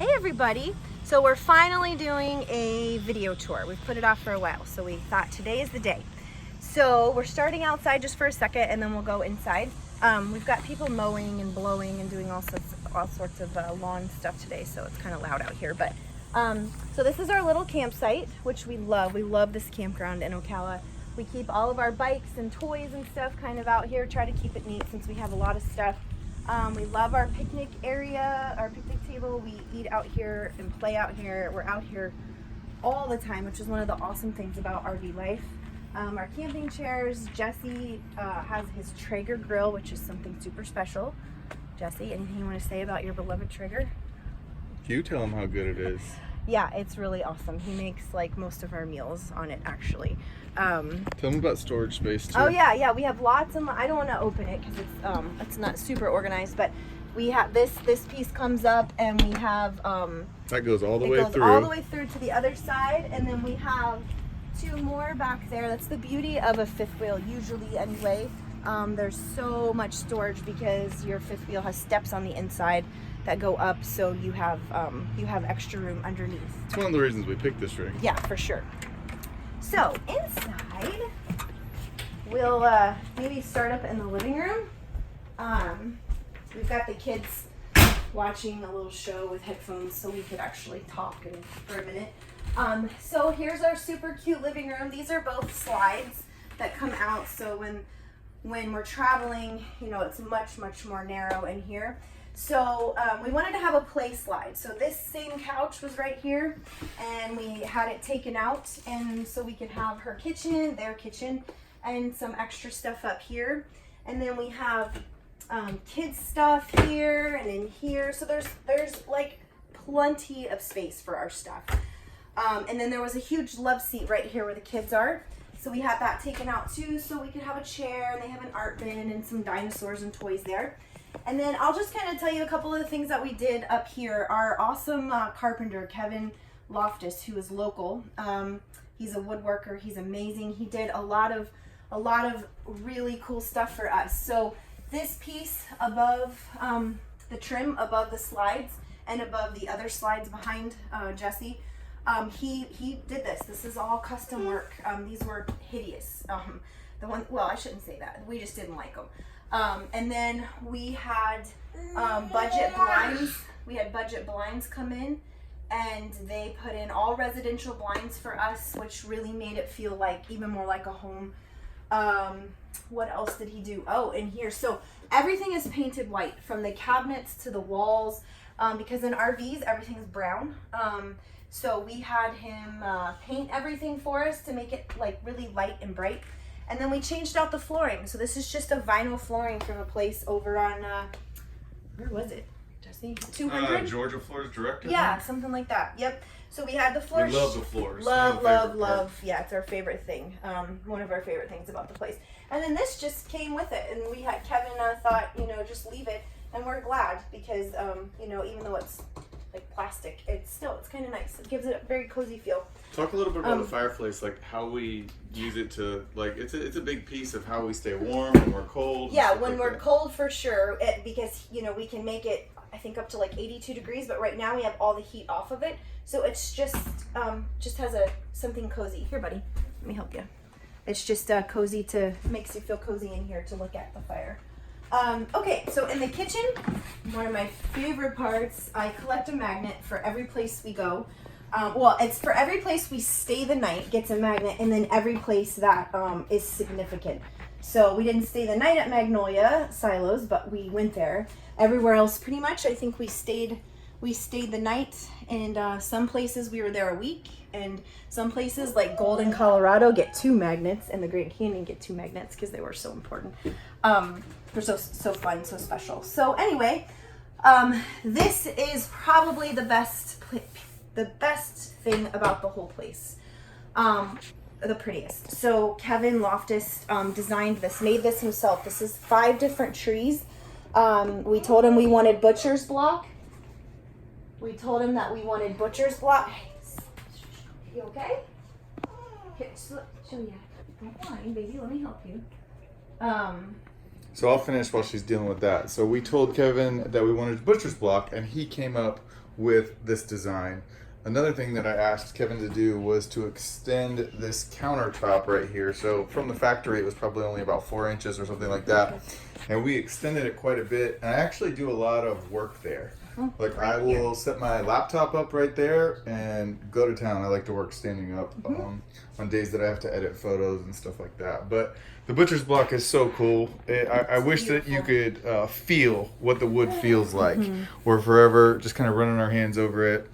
Hey everybody! So we're finally doing a video tour. We've put it off for a while, so we thought today is the day. So we're starting outside just for a second and then we'll go inside. We've got people mowing and blowing and doing all sorts of lawn stuff today, so it's kind of loud out here. But so this is our little campsite, which we love. We love this campground in Ocala. We keep all of our bikes and toys and stuff kind of out here, try to keep it neat since we have a lot of stuff. We love our picnic area, our picnic table. We eat out here and play out here. We're out here all the time, which is one of the awesome things about RV life. Our camping chairs, Jesse has his Traeger grill, which is something super special. Jesse, anything you want to say about your beloved Traeger? You tell him how good it is. Yeah, it's really awesome. He makes like most of our meals on it, actually. Tell him about storage space too. Oh yeah, we have lots of. I don't want to open it because it's not super organized, but we have this piece comes up and we have that goes all the way goes through. all the way through to the other side, and then we have two more back there. That's the beauty of a fifth wheel, usually anyway. There's so much storage because your fifth wheel has steps on the inside that go up, so you have extra room underneath. It's one of the reasons we picked this rig. Yeah, for sure. So inside, we'll maybe start up in the living room. We've got the kids watching a little show with headphones, so we could actually talk for a minute. So here's our super cute living room. These are both slides that come out, so when we're traveling, it's much more narrow in here. So we wanted to have a play slide. So this same couch was right here, and we had it taken out, and so we could have her kitchen, their kitchen, and some extra stuff up here. And then we have kids stuff here and in here. So there's like plenty of space for our stuff. And then there was a huge love seat right here where the kids are. So we had that taken out too, so we could have a chair, and they have an art bin and some dinosaurs and toys there. And then I'll just kind of tell you a couple of the things that we did up here. Our awesome carpenter, Kevin Loftus, who is local. He's a woodworker. He's amazing. He did a lot of really cool stuff for us. So this piece above the trim, above the slides, and above the other slides behind Jesse, he did this. This is all custom work. These were hideous. Well, I shouldn't say that. We just didn't like them. And then we had budget blinds. We had budget blinds come in, and they put in all residential blinds for us, which really made it feel like even more like a home. What else did he do? Oh, in here. So everything is painted white, from the cabinets to the walls, because in RVs everything is brown. So we had him paint everything for us to make it like really light and bright. And then we changed out the flooring. So this is just a vinyl flooring from a place over on, where was it, Jesse? 200? Georgia Floors Direct. Yeah, something like that. Yep. So we had the floors. We love the floors. Love. Yeah, it's our favorite thing. One of our favorite things about the place. And then this just came with it. And we had, Kevin thought, just leave it. And we're glad because, even though it's like plastic, it's kind of nice. It gives it a very cozy feel. Talk a little bit about the fireplace, like how we use it to, like, it's a big piece of how we stay warm when we're cold. Yeah, when we're cold for sure, because we can make it, I think, up to like 82 degrees, but right now we have all the heat off of it, so it's just has something cozy. Here, buddy, let me help you. It's just cozy makes you feel cozy in here to look at the fire. Okay, so in the kitchen, one of my favorite parts, I collect a magnet for every place we go. It's for every place we stay the night gets a magnet, and then every place that is significant. So we didn't stay the night at Magnolia Silos, but we went there. Everywhere else, pretty much, I think we stayed the night, and some places we were there a week, and some places like Golden, Colorado get 2 magnets, and the Grand Canyon get 2 magnets because they were so important. They're so fun, so special. So anyway, this is probably the best thing about the whole place. The prettiest. So Kevin Loftus designed this, made this himself. This is 5 different trees. We told him we wanted butcher's block. We told him that we wanted butcher's block. Hey, you okay? Here, show you. Don't whine, baby. Let me help you. So I'll finish while she's dealing with that. So we told Kevin that we wanted a butcher's block, and he came up with this design. Another thing that I asked Kevin to do was to extend this countertop right here. So from the factory, it was probably only about 4 inches or something like that. And we extended it quite a bit. And I actually do a lot of work there. Like I will set my laptop up right there and go to town. I like to work standing up on days that I have to edit photos and stuff like that. But the butcher's block is so cool. I wish that you could feel what the wood feels like. We're forever just kind of running our hands over it.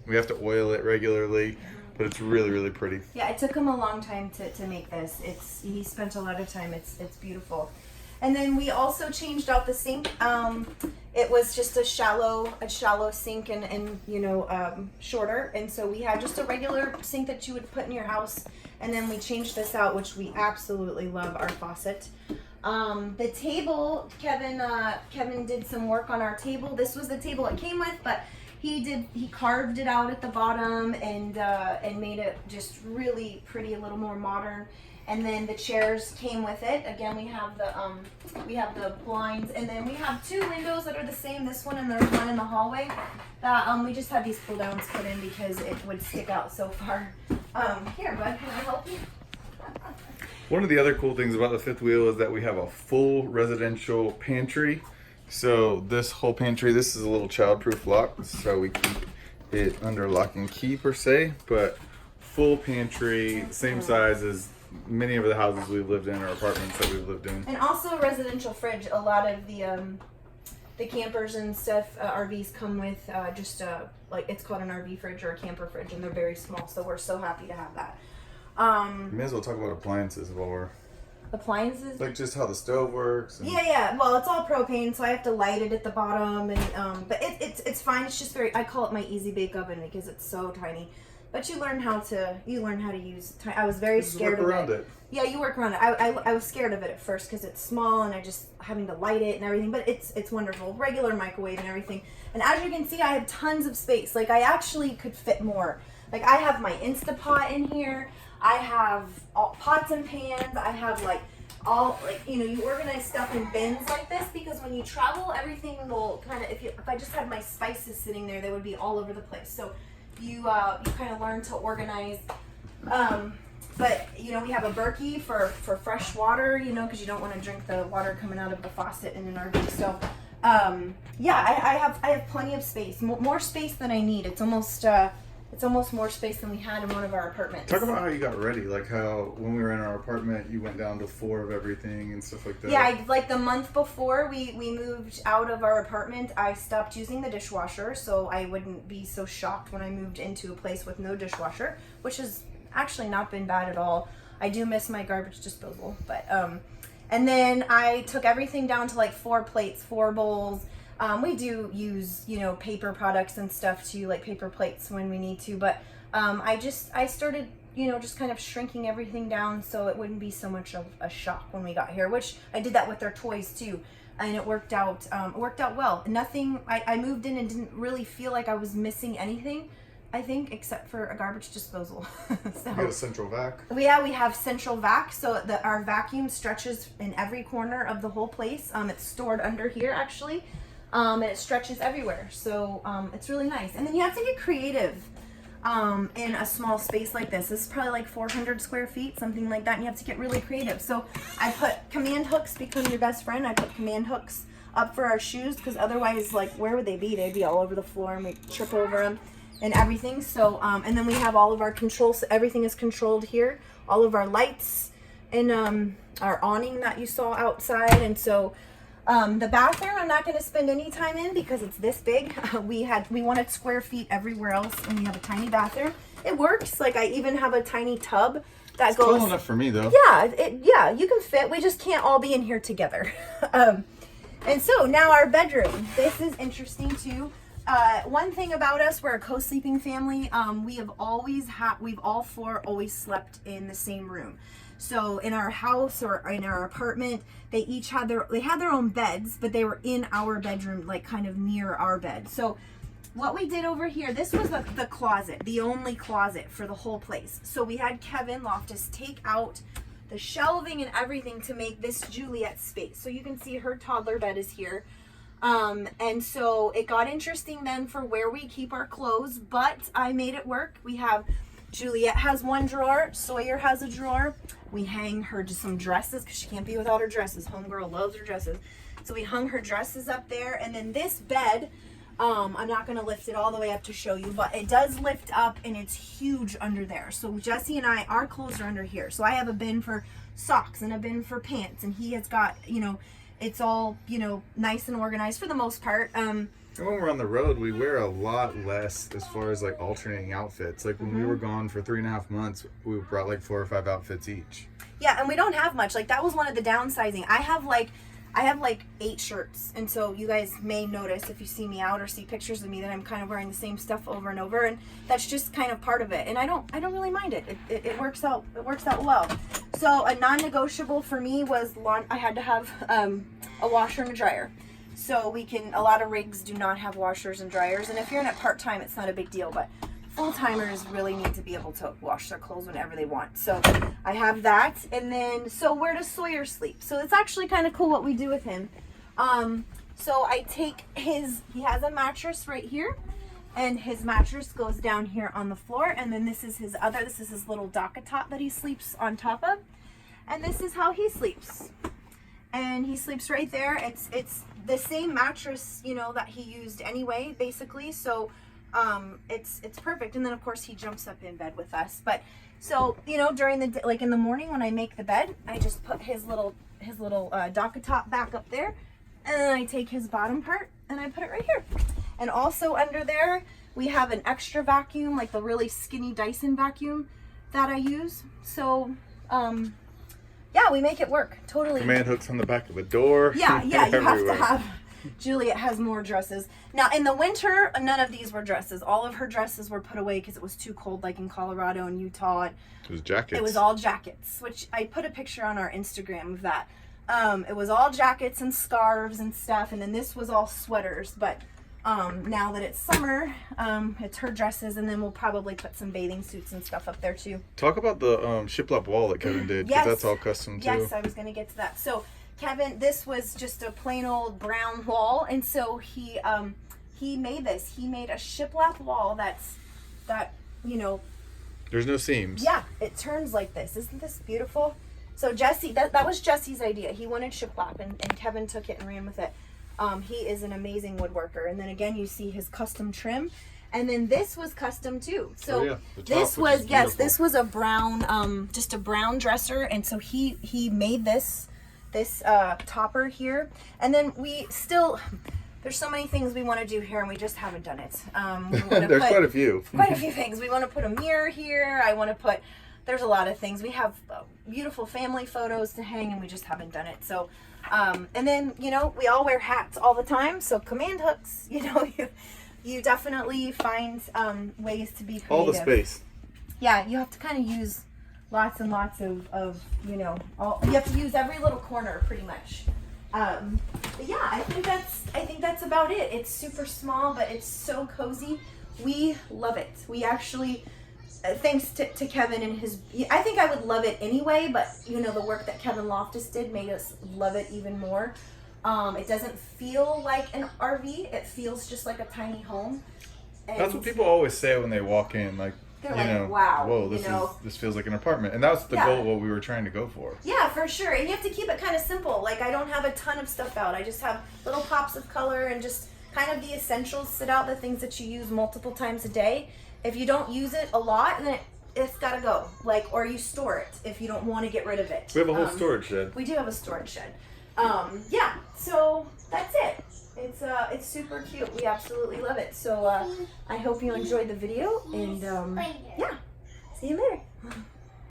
We have to oil it regularly, but it's really, really pretty. Yeah, it took him a long time to make this. He spent a lot of time. It's beautiful. And then we also changed out the sink. It was just a shallow sink and shorter. And so we had just a regular sink that you would put in your house. And then we changed this out, which we absolutely love, our faucet. The table, Kevin did some work on our table. This was the table it came with, but he carved it out at the bottom and made it just really pretty, a little more modern. And then the chairs came with it. Again, we have the blinds, and then we have 2 windows that are the same. This one and there's one in the hallway. That we just had these pull downs put in because it would stick out so far. Here, bud, can I help you? One of the other cool things about the fifth wheel is that we have a full residential pantry. So this whole pantry, this is a little child-proof lock. This is how we keep it under lock and key per se, but full pantry, same size as many of the houses we've lived in or apartments that we've lived in. And also a residential fridge. A lot of the campers and stuff, RVs come with just like it's called an RV fridge or a camper fridge, and they're very small. So we're so happy to have that. We may as well talk about appliances while we're appliances. Like just how the stove works. And Yeah. Well, it's all propane, so I have to light it at the bottom, and but it's fine. It's just I call it my easy bake oven because it's so tiny. But you learn how to use. I was very scared of it. Yeah, you work around it. I was scared of it at first because it's small and I just having to light it and everything. But it's wonderful. Regular microwave and everything. And as you can see, I have tons of space. Like I actually could fit more. Like I have my Instapot in here. I have all pots and pans. I have you organize stuff in bins like this because when you travel, everything will kind of if I just had my spices sitting there, they would be all over the place. So you kind of learn to organize. But we have a Berkey for fresh water, because you don't want to drink the water coming out of the faucet in an RV. So I have plenty of space, more space than I need. It's almost more space than we had in one of our apartments. Talk about how you got ready, like how when we were in our apartment, you went down to 4 of everything and stuff like that. Yeah, like the month before we moved out of our apartment, I stopped using the dishwasher, so I wouldn't be so shocked when I moved into a place with no dishwasher, which has actually not been bad at all. I do miss my garbage disposal, but and then I took everything down to like 4 plates, 4 bowls. We do use, paper products and stuff too, like paper plates when we need to. But I started, just kind of shrinking everything down so it wouldn't be so much of a shock when we got here, which I did that with their toys too. And it worked out well. Nothing, I moved in and didn't really feel like I was missing anything, I think, except for a garbage disposal. So, you have a central vac? We have central vac, so our vacuum stretches in every corner of the whole place. It's stored under here, actually. And it stretches everywhere, so it's really nice. And then you have to get creative in a small space like this. This is probably like 400 square feet, something like that, and you have to get really creative. So I put command hooks, become your best friend. I put command hooks up for our shoes because otherwise, like, where would they be? They'd be all over the floor and we'd trip over them and everything. So and then we have all of our controls. So everything is controlled here. All of our lights and our awning that you saw outside, and so. The bathroom I'm not going to spend any time in because it's this big. We wanted square feet everywhere else, and we have a tiny bathroom. It works. Like I even have a tiny tub that goes. It's tall enough for me though. Yeah, you can fit. We just can't all be in here together. And so now our bedroom. This is interesting too. One thing about us, we're a co-sleeping family. We've all 4 always slept in the same room. So in our house or in our apartment, they had their own beds, but they were in our bedroom, like kind of near our bed. So what we did over here, this was the closet, the only closet for the whole place. So we had Kevin Loftus take out the shelving and everything to make this Juliet space. So you can see her toddler bed is here. And so it got interesting then for where we keep our clothes, but I made it work. We have, Juliet has one drawer, Sawyer has a drawer. We hang her just some dresses because she can't be without her dresses. Homegirl loves her dresses. So we hung her dresses up there. And then this bed, I'm not going to lift it all the way up to show you, but it does lift up and it's huge under there. So Jesse and I, our clothes are under here. So I have a bin for socks and a bin for pants, and he has got, you know, it's all, you know, nice and organized for the most part. And when we're on the road, we wear a lot less as far as like alternating outfits. Like when we were gone for 3.5 months, we brought like 4 or 5 outfits each. Yeah, and we don't have much. Like that was one of the downsizing. I have like 8 shirts, and so you guys may notice if you see me out or see pictures of me that I'm kind of wearing the same stuff over and over, and that's just kind of part of it. And I don't really mind it. It works out. It works out well. So a non-negotiable for me was I had to have a washer and a dryer. So a lot of rigs do not have washers and dryers, and if you're in it part-time, it's not a big deal, but full-timers really need to be able to wash their clothes whenever they want. So I have that. And then, so where does Sawyer sleep? So it's actually kind of cool what we do with him. So I take he has a mattress right here, and his mattress goes down here on the floor, and then this is his little docket top that he sleeps on top of, and this is how he sleeps. And he sleeps right there. It's the same mattress, you know, that he used anyway, basically. So it's perfect. And then of course he jumps up in bed with us. But so, you know, during the day, like in the morning when I make the bed, I just put his little docket top back up there, and then I take his bottom part and I put it right here. And also under there we have an extra vacuum, like the really skinny Dyson vacuum that I use. So yeah, we make it work totally. Command hooks on the back of the door. Yeah, you have to have. Juliet has more dresses. Now, in the winter, none of these were dresses. All of her dresses were put away because it was too cold, like in Colorado and Utah. It was jackets. It was all jackets, which I put a picture on our Instagram of that. It was all jackets and scarves and stuff, and then this was all sweaters. But now that it's summer, it's her dresses, and then we'll probably put some bathing suits and stuff up there too. Talk about the shiplap wall that Kevin did, because that's all custom too. Yes, I was going to get to that. So Kevin, this was just a plain old brown wall, and so he made this. He made a shiplap wall that you know. There's no seams. Yeah, it turns like this. Isn't this beautiful? So Jesse, that was Jesse's idea. He wanted shiplap, and Kevin took it and ran with it. He is an amazing woodworker. And then again, you see his custom trim. And then this was custom too. So this was a brown, just a brown dresser. And so he made this topper here. And then there's so many things we want to do here, and we just haven't done it. There's quite a few. Quite a few things. We want to put a mirror here. There's a lot of things. We have beautiful family photos to hang, and we just haven't done it. So, and then, you know, we all wear hats all the time. So command hooks, you know, you definitely find ways to be creative. All the space. Yeah, you have to kind of use lots and lots of you know, you have to use every little corner pretty much. But yeah, I think that's about it. It's super small, but it's so cozy. We love it. We actually, thanks to Kevin and I think I would love it anyway, but you know, the work that Kevin Loftus did made us love it even more. It doesn't feel like an RV. It feels just like a tiny home. And that's what people always say when they walk in, like, they're you know, wow, whoa, this feels like an apartment. And that was the goal, what we were trying to go for. Yeah, for sure. And you have to keep it kind of simple. Like, I don't have a ton of stuff out. I just have little pops of color and just kind of the essentials sit out, the things that you use multiple times a day. If you don't use it a lot, then it's got to go. Like, or you store it if you don't want to get rid of it. We have a whole storage shed. We do have a storage shed. Yeah, so that's it. It's super cute. We absolutely love it. So I hope you enjoyed the video, and yeah, see you later.